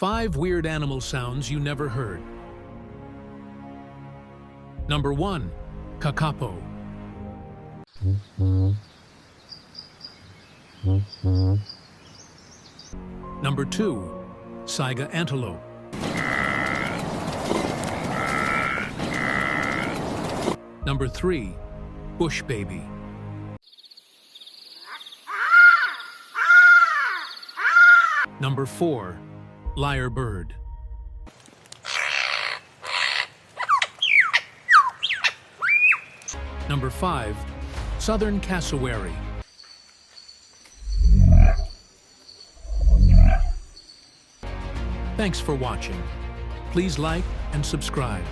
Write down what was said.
5 weird animal sounds you never heard. Number 1. Kakapo. Number 2. Saiga antelope. Number 3. Bush baby. Number 4. Lyrebird. Number 5. Southern cassowary. Thanks for watching. Please like and subscribe.